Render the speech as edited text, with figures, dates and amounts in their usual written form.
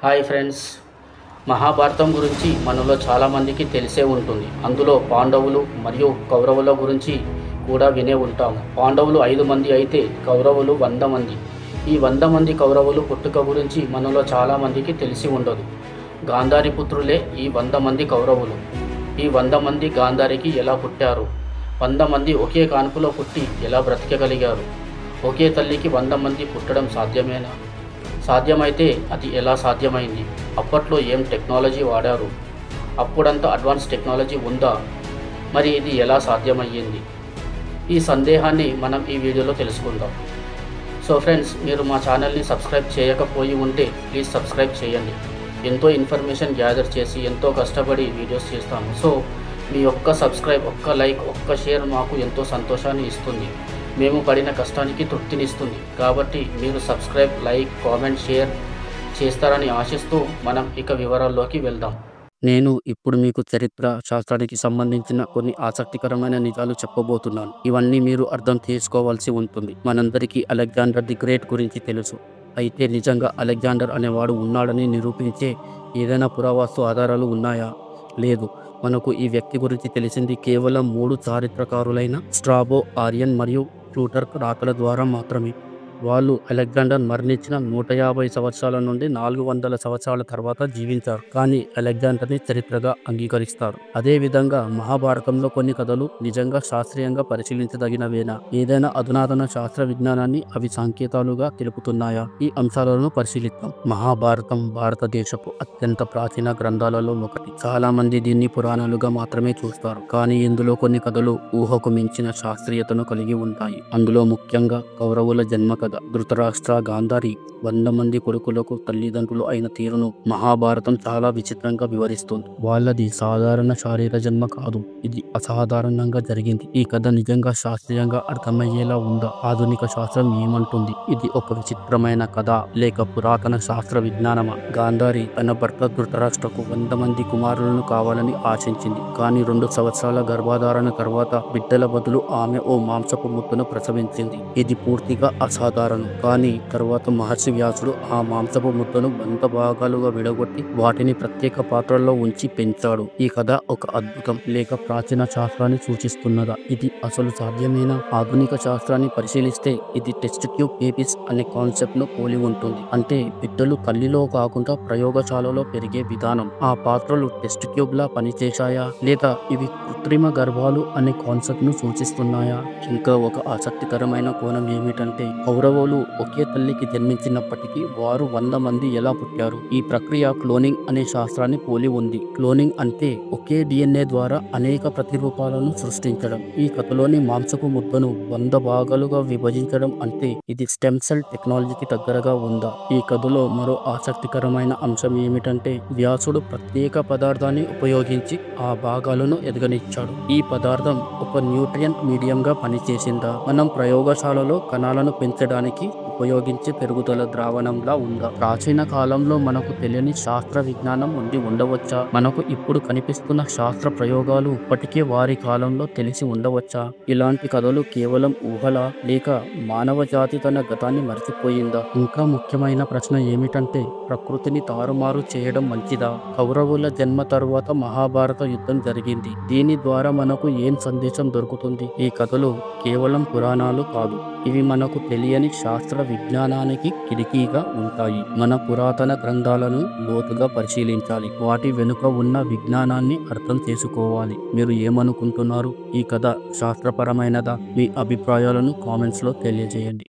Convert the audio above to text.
Hi friends, Mahabharatam గురించి మనలో చాలామందికి తెలిసే ఉంటుంది. అందులో పాండవులు మరియు కౌరవుల గురించి కూడా వినే ఉంటాము. పాండవులు 5 మంది అయితే కౌరవులు 100 మంది. ఈ 100 మంది కౌరవులు పుట్టుక గురించి మనలో చాలామందికి తెలిసి ఉండదు. గాంధారి పుత్రులే ఈ 100 మంది కౌరవులు. ఈ 100 మంది గాంధారికి ఎలా పుట్టారు? 100 మంది ఒకే కాన్పులో పుట్టి ఎలా బ్రతికగలిగారు? ఒకే తల్లికి 100 మంది పుట్టడం సాధ్యమేనా? సాధ్యమైతే అది ఎలా సాధ్యమైంది? అప్పట్లో ఏం టెక్నాలజీ వాడారు? అప్పుడంతా అడ్వాన్స్ టెక్నాలజీ ఉందా? మరి ఇది ఎలా సాధ్యమయ్యింది? ఈ సందేహాన్ని మనం ఈ వీడియోలో తెలుసుకుందాం. సో ఫ్రెండ్స్, మీరు మా ఛానల్ని సబ్స్క్రైబ్ చేయకపోయి ఉంటే ప్లీజ్ సబ్స్క్రైబ్ చేయండి. ఎంతో ఇన్ఫర్మేషన్ గ్యాదర్ చేసి ఎంతో కష్టపడి వీడియోస్ చేస్తాము. సో మీ ఒక్క సబ్స్క్రైబ్, ఒక్క లైక్, ఒక్క షేర్ మాకు ఎంతో సంతోషాన్ని ఇస్తుంది. మేము పడిన కష్టానికి తృప్తినిస్తుంది. కాబట్టి మీరు సబ్స్క్రైబ్, లైక్, కామెంట్, షేర్ చేస్తారని ఆశిస్తూ మనం ఇక వివరాల్లోకి వెళ్దాం. నేను ఇప్పుడు మీకు చరిత్ర శాస్త్రానికి సంబంధించిన కొన్ని ఆసక్తికరమైన నిజాలు చెప్పబోతున్నాను. ఇవన్నీ మీరు అర్థం చేసుకోవాల్సి ఉంటుంది. మనందరికీ అలెగ్జాండర్ ది గ్రేట్ గురించి తెలుసు. అయితే నిజంగా అలెగ్జాండర్ అనేవాడు ఉన్నాడని నిరూపించే ఏదైనా పురావస్తు ఆధారాలు ఉన్నాయా? లేదు. మనకు ఈ వ్యక్తి గురించి తెలిసింది కేవలం 3 చారిత్రకారులైన స్ట్రాబో, ఆరియన్ మరియు ప్లూటార్క్ రాతల ద్వారా మాత్రమే. వాళ్ళు అలెగ్జాండర్ మరణించిన 150 సంవత్సరాల నుండి 400 సంవత్సరాల తర్వాత జీవించారు. కానీ అలెగ్జాండర్ని చరిత్రగా అంగీకరిస్తారు. అదేవిధంగా మహాభారతంలో కొన్ని కథలు నిజంగా శాస్త్రీయంగా పరిశీలించదగినవేనా? ఏదైనా అధునాతన శాస్త్ర విజ్ఞానాన్ని అవి సంకేతాలుగా తెలుపుతున్నాయా? ఈ అంశాలను పరిశీలిద్దాం. మహాభారతం భారతదేశపు అత్యంత ప్రాచీన గ్రంథాలలో ఒకటి. చాలా మంది దీన్ని పురాణాలుగా మాత్రమే చూస్తారు. కానీ ఇందులో కొన్ని కథలు ఊహకు మించిన శాస్త్రీయతను కలిగి ఉంటాయి. అందులో ముఖ్యంగా కౌరవుల జన్మ కథ. ధృతరాష్ట్ర, గాంధారి 100 మంది కొడుకులకు తల్లిదండ్రులు అయిన తీరును మహాభారతం చాలా విచిత్రంగా వివరిస్తుంది. వాళ్ళది సాధారణ శారీర జన్మ కాదు, ఇది అసాధారణంగా జరిగింది. ఈ కథ నిజంగా శాస్త్రీయంగా అర్థమయ్యేలా ఉందా? ఆధునిక శాస్త్రం ఏమంటుంది? ఇది ఒక విచిత్రమైన కథ లేక పురాతన శాస్త్ర విజ్ఞానమా? గాంధారి తన భర్త ధృతరాష్ట్రకు 100 మంది కుమారులను కావాలని ఆశించింది. కానీ 2 సంవత్సరాల గర్భధారణ తర్వాత బిడ్డల బదులు ఆమె ఓ మాంసపు ముద్దను ప్రసవించింది. ఇది పూర్తిగా అసాధారణం. కానీ తర్వాత మహర్షి వ్యాసుడు ఆ మాంసపు ముద్దను 100 భాగాలుగా విడగొట్టి వాటిని ప్రత్యేక పాత్రల్లో ఉంచి పెంచాడు. ఈ కథ ఒక అద్భుతం లేక ప్రాచీన శాస్త్రాన్ని సూచిస్తున్నదా? ఇది అసలు సాధ్యమేనా? ఆధునిక శాస్త్రాన్ని పరిశీలిస్తే ఇది టెస్ట్ ట్యూబ్ బేబీస్ అనే కాన్సెప్ట్ ను పోలి ఉంటుంది. అంటే బిడ్డలు తల్లిలో కాకుండా ప్రయోగశాలలో పెరిగే విధానం. ఆ పాత్రలు టెస్ట్ ట్యూబ్ లా పనిచేశాయా లేదా ఇవి కృత్రిమ గర్భాలు అనే కాన్సెప్ట్ ను సూచిస్తున్నాయా? ఇంకా ఒక ఆసక్తికరమైన కోణం ఏమిటంటే కౌరవులు ఒకే తల్లికి జన్మించినప్పటికీ వారు 100 మంది ఎలా పుట్టారు? ఈ ప్రక్రియ క్లోనింగ్ అనే శాస్త్రాన్ని పోలి ఉంది. క్లోనింగ్ అంటే ఒకే DNA ద్వారా అనేక ప్రతిరూపాలను సృష్టించడం. ఈ కథలోని మాంసపు ముద్దను 100 భాగాలుగా విభజించడం అంటే ఇది స్టెమ్ సెల్ టెక్నాలజీకి దగ్గరగా ఉందా? ఈ కథలో మరో ఆసక్తికరమైన అంశం ఏమిటంటే వ్యాసుడు ప్రత్యేక పదార్థాన్ని ఉపయోగించి ఆ భాగాలను ఎదగనిచ్చాడు. ఈ పదార్థం ఒక న్యూట్రియంట్ మీడియంగా పనిచేసిందా? మనం ప్రయోగశాలలో కణాలను పెంచడానికి ఉపయోగించే పెరుగుదల ద్రావణంలా ఉందా? ప్రాచీన కాలంలో మనకు తెలియని శాస్త్ర విజ్ఞానం ఉండి ఉండవచ్చా? మనకు ఇప్పుడు కనిపిస్తున్న శాస్త్ర ప్రయోగాలు ఇప్పటికే వారి కాలంలో తెలిసి ఉండవచ్చా? ఇలాంటి కథలు కేవలం ఊహలా లేక మానవ జాతి తన గతాన్ని మర్చిపోయిందా? ఇంకా ముఖ్యమైన ప్రశ్న ఏమిటంటే ప్రకృతిని తారుమారు చేయడం మంచిదా? కౌరవుల జన్మ తరువాత మహాభారత యుద్ధం జరిగింది. దీని ద్వారా మనకు ఏం సందేశం దొరుకుతుంది? ఈ కథలు కేవలం పురాణాలు కాదు, ఇవి మనకు తెలియని శాస్త్ర విజ్ఞానానికి కిటికీగా ఉంటాయి. మన పురాతన గ్రంథాలను లోతుగా పరిశీలించాలి. వాటి వెనుక ఉన్న విజ్ఞానాన్ని అర్థం చేసుకోవాలి. మీరు ఏమనుకుంటున్నారు? ఈ కథ శాస్త్రపరమైనదా? మీ అభిప్రాయాలను కామెంట్స్ లో తెలియజేయండి.